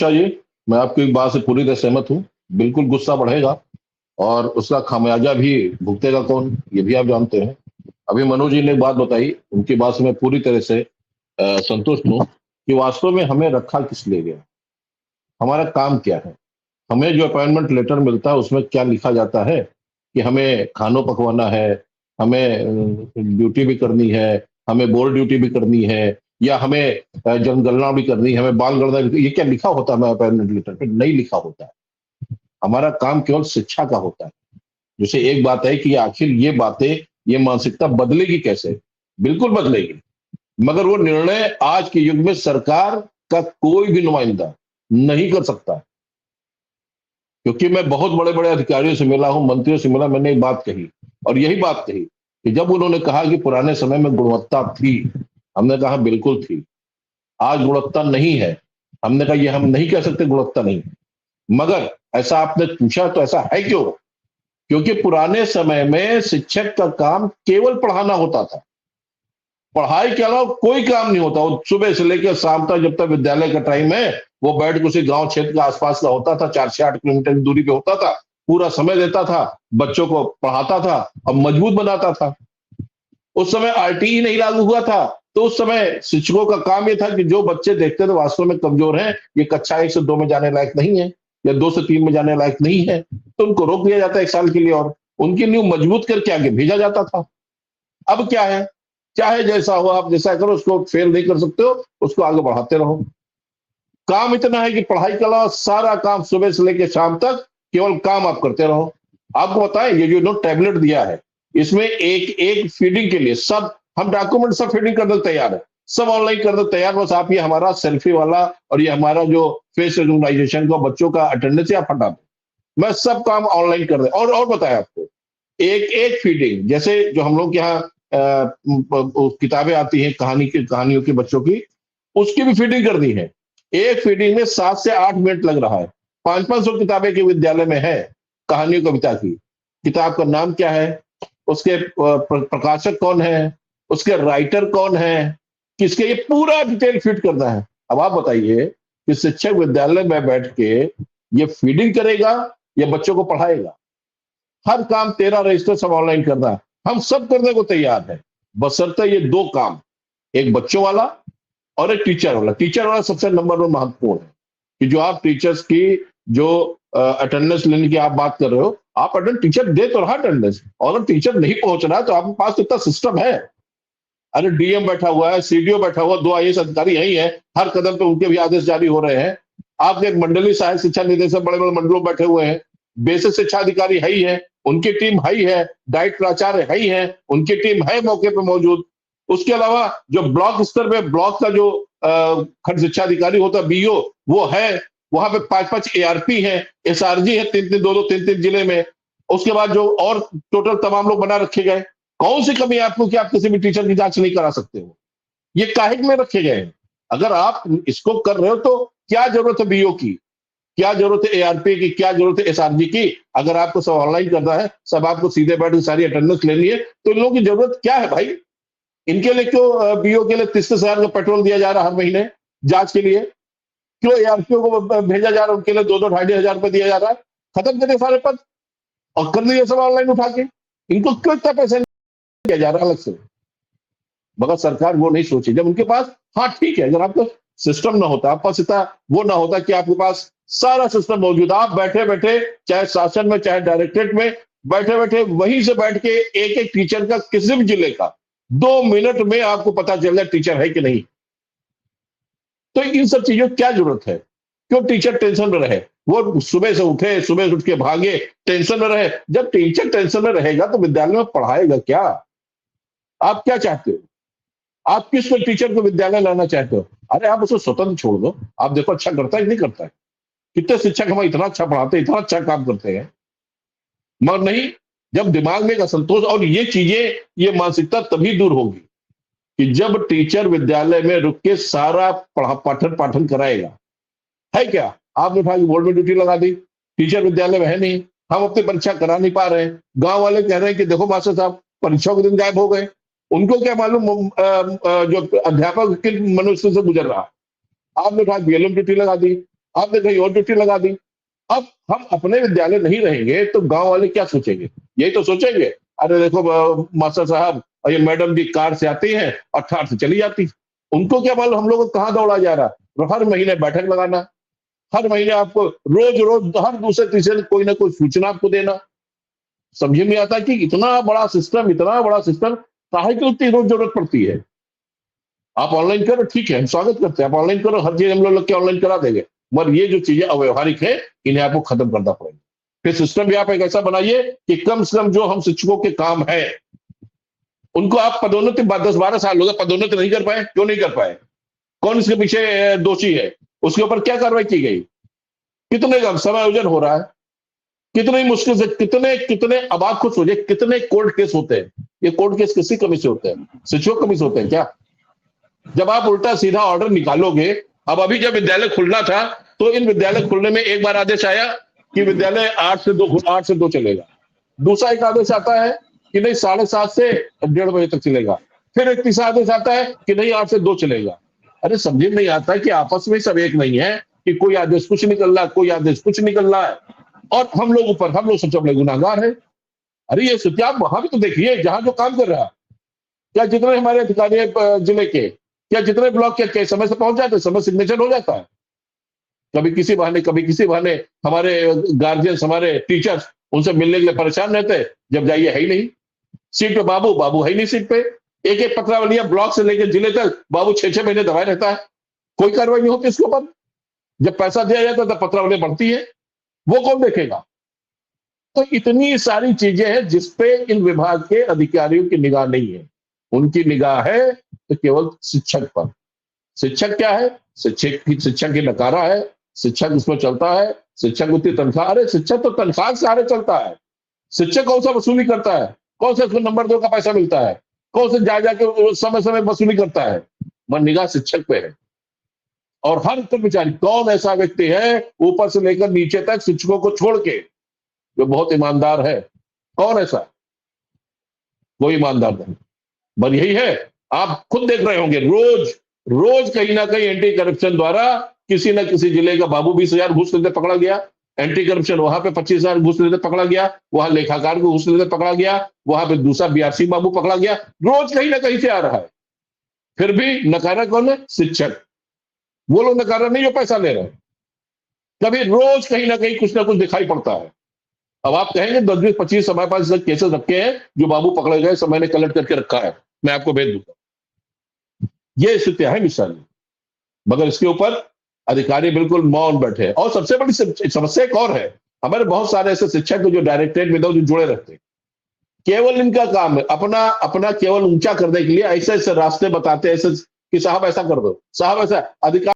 अच्छा जी, मैं आपकी बात से पूरी तरह सहमत हूँ। बिल्कुल गुस्सा बढ़ेगा और उसका खामियाजा भी भुगतेगा कौन, ये भी आप जानते हैं। अभी मनोज जी ने एक बात बताई, उनकी बात से मैं पूरी तरह से संतुष्ट हूँ कि वास्तव में हमें रखा किस लिए गया, हमारा काम क्या है। हमें जो अपॉइंटमेंट लेटर मिलता है उसमें क्या लिखा जाता है कि हमें खानों पकवाना है, हमें ड्यूटी भी करनी है, हमें बोर्ड ड्यूटी भी करनी है, या हमें जनगणना भी करनी है, हमें बाल गणना भी, ये क्या लिखा होता है हमें अपॉइंटमेंट लेटर पे? नहीं लिखा होता है। हमारा काम केवल शिक्षा का होता है। जैसे एक बात है कि आखिर ये बातें, ये मानसिकता बदलेगी कैसे? बिल्कुल बदलेगी, मगर वो निर्णय आज के युग में सरकार का कोई भी नुमाइंदा नहीं कर सकता। क्योंकि मैं बहुत बड़े बड़े अधिकारियों से मिला हूं, मंत्रियों से मिला, मैंने एक बात कही और यही बात कही कि जब उन्होंने कहा कि पुराने समय में गुणवत्ता थी, हमने कहा बिल्कुल थी। आज गुणवत्ता नहीं है। हमने कहा ये हम नहीं कह सकते गुणवत्ता नहीं, मगर ऐसा आपने पूछा तो ऐसा है क्यों? क्योंकि पुराने समय में शिक्षक का काम केवल पढ़ाना होता था। पढ़ाई के अलावा कोई काम नहीं होता। वो सुबह से लेकर शाम तक, जब तक विद्यालय का टाइम है, वो बैठ के उसी गांव क्षेत्र के आसपास का होता था, 4 से 8 किलोमीटर की दूरी पे होता था, पूरा समय देता था, बच्चों को पढ़ाता था और मजबूत बनाता था। उस समय आरटीई नहीं लागू हुआ था, तो उस समय शिक्षकों का काम ये था कि जो बच्चे देखते थे वास्तव में कमजोर हैं, ये कक्षा 1 से 2 में जाने लायक नहीं है या 2 से 3 में जाने लायक नहीं है, तो उनको रोक दिया जाता 1 साल के लिए और उनकी नींव मजबूत करके आगे भेजा जाता था। अब क्या है, चाहे जैसा हो, आप जैसा करो, उसको फेल नहीं कर सकते हो, उसको आगे बढ़ाते रहो। काम इतना है कि पढ़ाई के अलावा सारा काम सुबह से लेकर शाम तक केवल काम आप करते रहो। आपको बताएं, ये जो टैबलेट दिया है, इसमें एक एक फीडिंग के लिए सब हम डॉक्यूमेंट सब फीडिंग करने को तैयार है, सब ऑनलाइन करने को तैयार। बस आप ये हमारा सेल्फी वाला और ये हमारा जो फेस रिकॉग्निशन का बच्चों का अटेंडेंस आप हटा दो, मैं सब काम ऑनलाइन कर दे। और बताया आपको, एक एक फीडिंग, जैसे जो हम लोग के यहाँ किताबें आती हैं कहानियों की बच्चों की, उसकी भी फीडिंग करनी है। एक फीडिंग में 7 से 8 मिनट लग रहा है। 500-500 किताबें के विद्यालय में है, कहानियों कविता की। किताब का नाम क्या है, उसके प्रकाशक कौन है, उसके राइटर कौन है, किसके, ये पूरा डिटेल फीड करना है। अब आप बताइए कि शिक्षक विद्यालय में बैठ के ये फीडिंग करेगा या बच्चों को पढ़ाएगा? हर काम 13 रजिस्टर सब ऑनलाइन करना है, हम सब करने को तैयार है, बशर्ते ये 2 काम, एक बच्चों वाला और एक टीचर वाला। टीचर वाला सबसे नंबर 1 महत्वपूर्ण है कि जो आप टीचर्स की जो अटेंडेंस लेने की आप बात कर रहे हो, आप अटेंड टीचर दे तो रहा अटेंडेंस, और अगर टीचर नहीं पहुंच रहा है तो आपके पास इतना सिस्टम है। अरे डीएम बैठा हुआ है, सीडीओ बैठा हुआ, 2 आईएएस अधिकारी यही है, हर कदम पे उनके भी आदेश जारी हो रहे हैं। आपके एक मंडली सहायक शिक्षा निदेशक बड़े बड़े मंडलों बैठे हुए हैं, बेसिक शिक्षा अधिकारी है ही है, उनकी टीम है ही है, डाइट प्राचार्य है ही है, उनकी टीम है मौके पर मौजूद। उसके अलावा जो ब्लॉक स्तर पे ब्लॉक का जो खंड शिक्षा अधिकारी होता है, बीओ, वो है। वहां पे 5-5 एआरपी है, एसआरजी है, 3-3 2-2 3-3 जिले में। उसके बाद जो और टोटल तमाम लोग बना रखे गए। कौन सी कमी है आपको कि आप किसी भी टीचर की जांच नहीं करा सकते हो? ये काहे में रखे गए हैं? अगर आप इसको कर रहे हो तो क्या जरूरत है बीओ की, क्या जरूरत है एआरपी की, क्या जरूरत है एसआरजी की? अगर आपको सब ऑनलाइन करना है, सब आपको सीधे बैठ के सारी अटेंडेंस लेनी है, तो इन लोगों की जरूरत क्या है भाई? इनके लिए क्यों बीओ के लिए 30-30 हजार का पेट्रोल दिया जा रहा है हर महीने जांच के लिए? क्यों एआरपीओ को भेजा जा रहा है, उनके लिए 2-2 2,500 रुपए दिया जा रहा है? खत्म करिए सारे पद और कर दिए सब ऑनलाइन उठा के। इनको क्यों इतना पैसा दिया जा रहा है अलग से? मगर सरकार वो नहीं सोची। जब उनके पास, हाँ ठीक है, अगर आपका सिस्टम ना होता, आपके पास इतना वो ना होता कि आपके पास सारा सिस्टम मौजूद, आप बैठे बैठे चाहे शासन में चाहे डायरेक्टरेट में बैठे बैठे वहीं से बैठ के एक एक टीचर का किसी भी जिले का 2 मिनट में आपको पता चल जाए टीचर है कि नहीं। तो इन सब चीजों की क्या जरूरत है? क्यों टीचर टेंशन में रहे? वो सुबह से उठे, सुबह से उठ के भागे, टेंशन में रहे। जब टीचर टेंशन में रहेगा तो विद्यालय में पढ़ाएगा क्या? आप क्या चाहते हो? आप किस टीचर को विद्यालय लाना चाहते हो? अरे आप उसको स्वतंत्र छोड़ दो, आप देखो अच्छा करता है कि नहीं करता है। कितने शिक्षक हमें इतना अच्छा पढ़ाते हैं, इतना अच्छा काम करते हैं, मगर नहीं। जब दिमाग में एक असंतोष, और ये चीजें, ये मानसिकता तभी दूर होगी कि जब टीचर विद्यालय में रुक के सारा पाठन पाठन कराएगा। है क्या? आपने उठा के बोर्ड में ड्यूटी लगा दी, टीचर विद्यालय में है नहीं, हम अपनी परीक्षा करा नहीं पा रहे हैं। गांव वाले कह रहे हैं कि देखो मास्टर साहब परीक्षाओं के दिन गायब हो गए। उनको क्या मालूम जो अध्यापक किन मनुष्य से गुजर रहा। आपने उठा बीएलएम ड्यूटी लगा दी, आपने कहीं और ड्यूटी लगा दी। अब हम अपने विद्यालय नहीं रहेंगे तो गांव वाले क्या सोचेंगे? यही तो सोचेंगे, अरे देखो मास्टर साहब, और ये मैडम जी कार से आती हैं और ठार से चली जाती। उनको क्या मालूम हम लोग को कहाँ दौड़ा जा रहा है। और हर महीने बैठक लगाना, हर महीने आपको रोज रोज हर दूसरे तीसरे दिन कोई ना कोई सूचना आपको देना। समझ में आता कि इतना बड़ा सिस्टम काहे की उतनी रोज जरूरत पड़ती है। आप ऑनलाइन करो, ठीक है, हम स्वागत करते हैं, आप ऑनलाइन करो, हर चीज हम लोग के ऑनलाइन करा देंगे। मगर ये जो चीजें अव्यवहारिक है, इन्हें आपको खत्म करना पड़ेगा। फिर सिस्टम भी आप एक ऐसा बनाइए कि कम से कम जो हम शिक्षकों के काम है उनको आप पदोन्नति 10-12 साल हो गए पदोन्नति नहीं कर पाए, क्यों नहीं कर पाए? कौन इसके पीछे दोषी है? उसके ऊपर क्या कार्रवाई की गई? कितने का समायोजन हो रहा है? कितनी मुश्किल से कितने कितने, अब आप खुद सोचिए कितने कोर्ट केस होते हैं। ये कोर्ट केस किसी कमी से होते हैं? शिक्षक कमी से होते हैं क्या? जब आप उल्टा सीधा ऑर्डर निकालोगे, अब अभी जब विद्यालय खुलना था तो इन विद्यालय खुलने में एक बार आदेश आया कि विद्यालय 8 से 2 चलेगा। दूसरा एक आदेश आता है कि नहीं 7:30 से 1:30 बजे तक चलेगा। फिर एक तीसरा आदेश आता है कि नहीं 8 से 2 चलेगा। अरे समझ में नहीं आता कि आपस में सब एक नहीं है, कि कोई आदेश कुछ निकल रहा है, कोई आदेश कुछ निकल रहा है, और हम लोग सबसे बड़े गुनाहगार है। अरे ये सोचिए, आप वहां भी तो देखिए जहां जो काम कर रहा है, क्या जितने हमारे अधिकारी जिले के, क्या जितने ब्लॉक के समय से पहुंच जाते, समय सिग्नेचर हो जाता है। कभी किसी बहाने हमारे गार्जियंस, हमारे टीचर्स उनसे मिलने के लिए परेशान रहते हैं, जब जाइए है ही नहीं सीट पे, बाबू है ही नहीं सीट पे। एक एक पत्रावलियां ब्लॉक से लेकर जिले तक बाबू 6-6 महीने दबाए रहता है, कोई कार्रवाई नहीं होती इसके ऊपर। जब पैसा दिया जाता है तब पत्रावलियां बढ़ती है, वो कौन देखेगा? तो इतनी सारी चीजें हैं जिसपे इन विभाग के अधिकारियों की निगाह नहीं है। उनकी निगाह है तो केवल शिक्षक पर। शिक्षक क्या है? शिक्षक की नकारा है, शिक्षक उसमें चलता है, शिक्षक उतनी तनख्वाह, अरे शिक्षक तो तनख्वाह से सहारे चलता है। शिक्षक कौन सा वसूली करता है? कौन सा उसको नंबर 2 का पैसा मिलता है? कौन से जा जाके समय समय वसूली करता है? मन निगाह शिक्षक पे है। और हर कर्मचारी, कौन ऐसा व्यक्ति है ऊपर से लेकर नीचे तक शिक्षकों को छोड़ के जो बहुत ईमानदार है? कौन ऐसा? कोई ईमानदार नहीं। बस यही है, आप खुद देख रहे होंगे रोज रोज कहीं ना कहीं एंटी करप्शन द्वारा किसी ना किसी जिले का बाबू 20,000 घूस लेते पकड़ा गया, एंटी करप्शन वहां पे 25,000 घूस लेते पकड़ा गया, वहां लेखाकार को घूस लेते पकड़ा गया, वहां पे दूसरा बीआरसी बाबू पकड़ा गया। रोज कहीं ना कहीं से आ रहा है। फिर भी नकारा कौन है? शिक्षक। वो लोग नकारा नहीं जो पैसा ले रहे हैं। कभी रोज कहीं ना कहीं कुछ ना कुछ दिखाई पड़ता है। अब आप कहेंगे 10-20-25 हमारे पास केसेस रखे हैं जो बाबू पकड़े गए, सब मैंने कलेक्ट करके रखा है, मैं आपको भेज दूंगा। ये स्थिति है मिसाल, मगर इसके ऊपर अधिकारी बिल्कुल मौन बैठे। और सबसे बड़ी समस्या एक और है, हमारे बहुत सारे ऐसे शिक्षक जो डायरेक्टरेट में जो जुड़े रहते हैं, केवल इनका काम है अपना अपना केवल ऊंचा करने के लिए ऐसे ऐसे रास्ते बताते हैं, ऐसे कि साहब ऐसा कर दो, साहब ऐसा। अधिकार